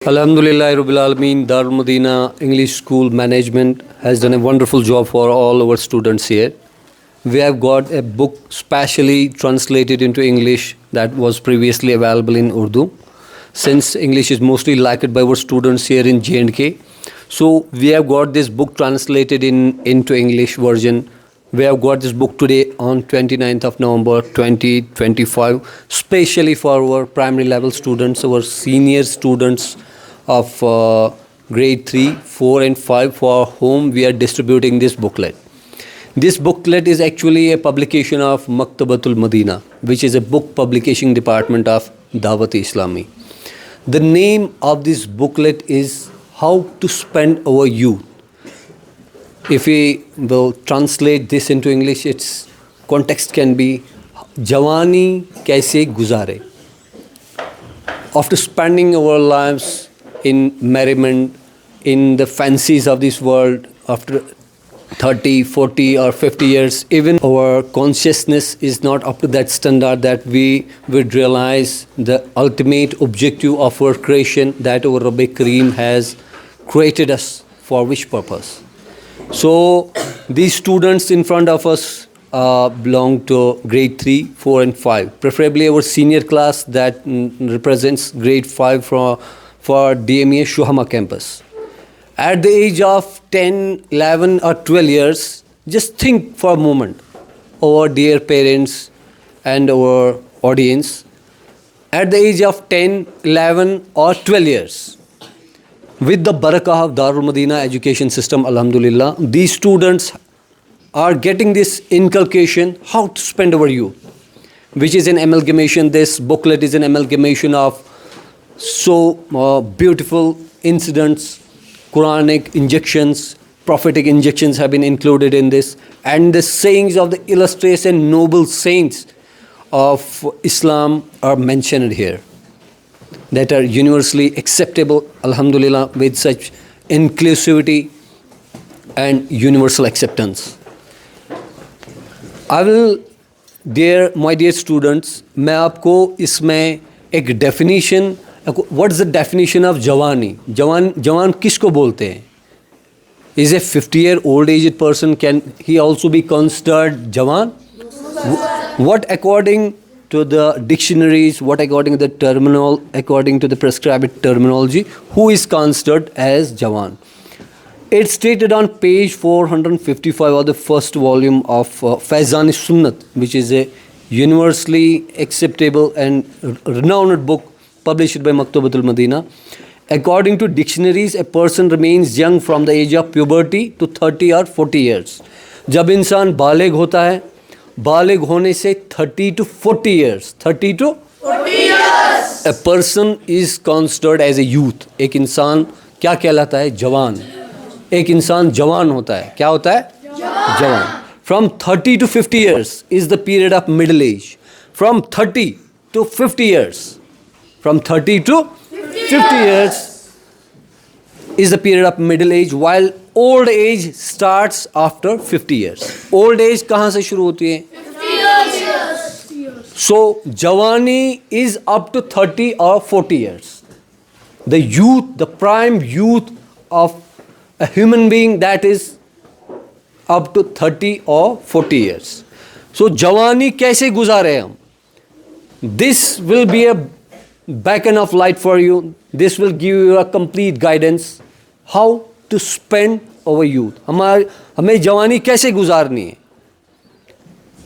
Alhamdulillah Rabbil Alameen, Darul Madina English School Management has done a wonderful job for all our students here. We have got a book specially translated into English that was previously available in Urdu. Since English is mostly liked by our students here in J&K, so we have got this book translated into English version. We have got this book today on 29th of November 2025, specially for our primary level students, our senior students of grade 3, 4 and 5, for whom we are distributing this booklet. This booklet is actually a publication of Maktabatul Madina, which is a book publication department of Dawat-e-Islami. The name of this booklet is How to Spend Our Youth. If we will translate this into English, its context can be Jawani kaise guzare. After spending our lives in merriment, in the fancies of this world, after 30, 40 or 50 years, even our consciousness is not up to that standard that we would realize the ultimate objective of our creation, that our Rabbi Kareem has created us for which purpose. So these students in front of us belong to grade 3, 4 and 5. Preferably our senior class that represents grade 5 for DMEA Shuhama campus. At the age of 10, 11 or 12 years, just think for a moment, our dear parents and our audience. At the age of 10, 11 or 12 years, with the barakah of Darul Madina education system, alhamdulillah, these students are getting this inculcation how to spend our youth, which is an amalgamation. This booklet is an amalgamation of so beautiful incidents, Quranic injections, prophetic injections have been included in this, and the sayings of the illustrious and noble saints of Islam are mentioned here, that are universally acceptable, alhamdulillah, with such inclusivity and universal acceptance. I will, my dear students, मैं आपको इसमें एक definition, what is the definition of जवानी? जवान किसको बोलते हैं? Is a 50-year-old aged person, can he also be considered जवान? What according to the dictionaries, what according to the according to the prescribed terminology, who is considered as Jawan? It's stated on page 455 of the first volume of Faizan-e-Sunnat, which is a universally acceptable and renowned book published by Maktabatul Madina. According to dictionaries, a person remains young from the age of puberty to 30 or 40 years. जब इंसान बालिग होता है, बालिग होने से 30 to 40 years, 30 to 40 years, a person is considered as a youth. एक इंसान क्या कहलाता है? जवान. एक इंसान जवान होता है. क्या होता है? जवान. From 30 to 50 years is the period of middle age. From 30 to 50 years. From 30 to 50 years is the period of middle age, while old age starts after 50 years. Old age कहाँ से शुरू होती है? 50 years. So Jawani is up to 30 or 40 years. The youth, the prime youth of a human being, that is up to 30 or 40 years. So Jawani कैसे गुजारे हम? This will be a beacon of light for you. This will give you a complete guidance how to spend our youth. हमें जवानी कैसे गुजारनी है?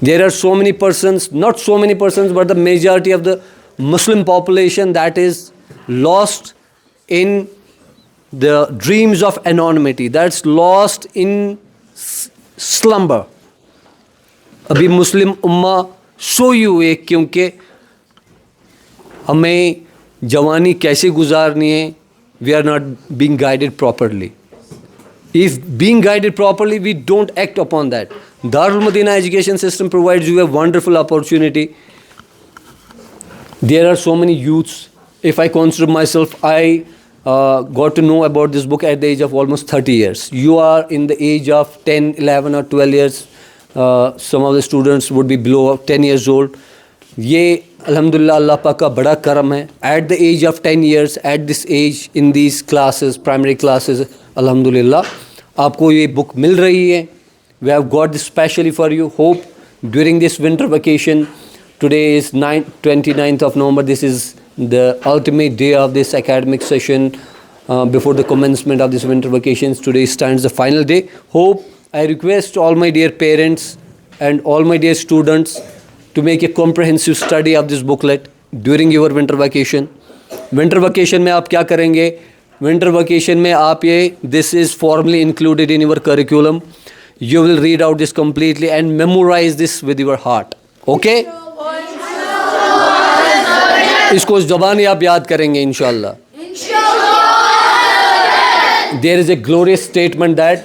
There are so many persons, not so many persons, but the majority of the Muslim population that is lost in the dreams of anonymity, that's lost in slumber. अभी मुस्लिम उम्मा सोई हुई है क्योंकि हमें जवानी कैसे गुजारनी है, we are not being guided properly. If being guided properly, we don't act upon that. Darul Madina education system provides you a wonderful opportunity. There are so many youths. If I consider myself, I got to know about this book at the age of almost 30 years. You are in the age of 10, 11 or 12 years. Some of the students would be below 10 years old. ये अल्हम्दुलिल्लाह अल्लाह पाक का बड़ा करम है. At the age of 10 years, at this age, in these classes, primary classes, अल्हम्दुलिल्लाह आपको ये बुक मिल रही है. We have got this specially for you. Hope during this winter vacation, today is 29th of November. This is the ultimate day of this academic session before the commencement of this winter vacations. Today stands the final day. Hope I request all my dear parents and all my dear students to make a comprehensive study of this booklet during your winter vacation. Winter vacation में आप क्या करेंगे? Winter vacation में आप ये this is formally included in your curriculum. You will read out this completely and memorize this with your heart. Okay? इसको ज़बानी आप याद करेंगे इंशाल्लाह. There is a glorious statement that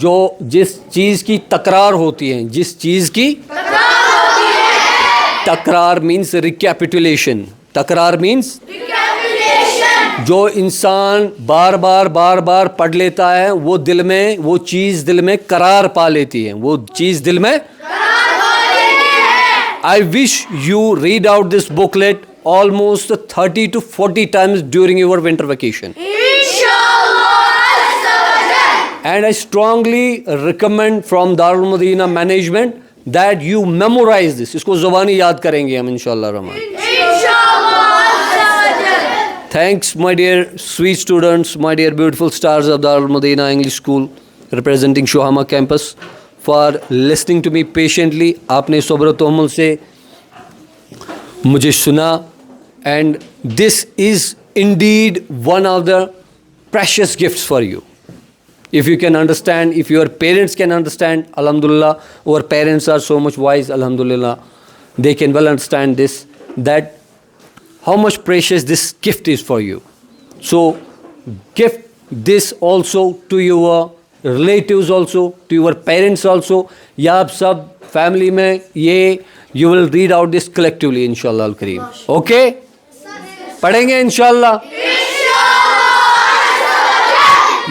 जो जिस चीज़ की तकरार होती है, जिस चीज़ की तकरार मीन्स रिकैपिटुलेशन. तकरार मीन्स जो इंसान बार बार पढ़ लेता है वो दिल में वो चीज़ दिल में करार पा लेती है. वो चीज़ दिल में I wish you read out this booklet almost 30 to 40 times during your winter vacation. And I strongly recommend from Darul Madina management that you memorize this. इसको ज़बानी याद करेंगे हम इंशाल्लाह Rahman. Thanks my dear sweet students, my dear beautiful stars of Darul Madina English School representing Shohama campus for listening to me patiently. आपने सब्र तहम्मुल से मुझे सुना and this is indeed one of the precious gifts for you. If you can understand, if your parents can understand, alhamdulillah, our parents are so much wise, alhamdulillah, they can well understand this, that how much precious this gift is for you. So gift this also to your relatives also, to your parents also. या आप सब family में ये you will read out this collectively inshallah al-kareem. Okay? पढ़ेंगे inshallah.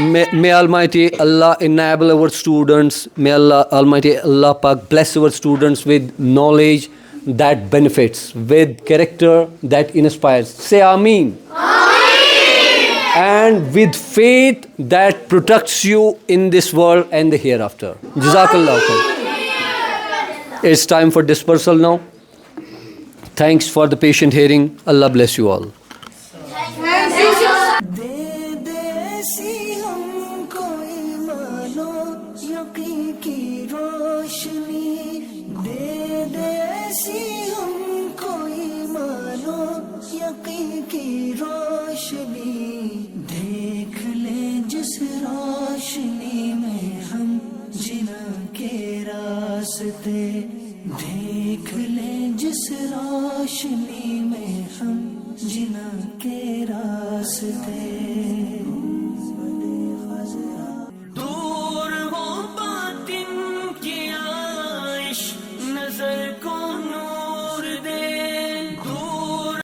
May Almighty Allah enable our students. May Allah Almighty Allah Pak bless our students with knowledge that benefits, with character that inspires. Say Ameen. Ameen. And with faith that protects you in this world and the hereafter. Jazakallah khair. It's time for dispersal now. Thanks for the patient hearing. Allah bless you all. देख ले जिस रोशनी में हम जिना के रास्ते, देख ले जिस रोशनी में हम जिना के रास्ते.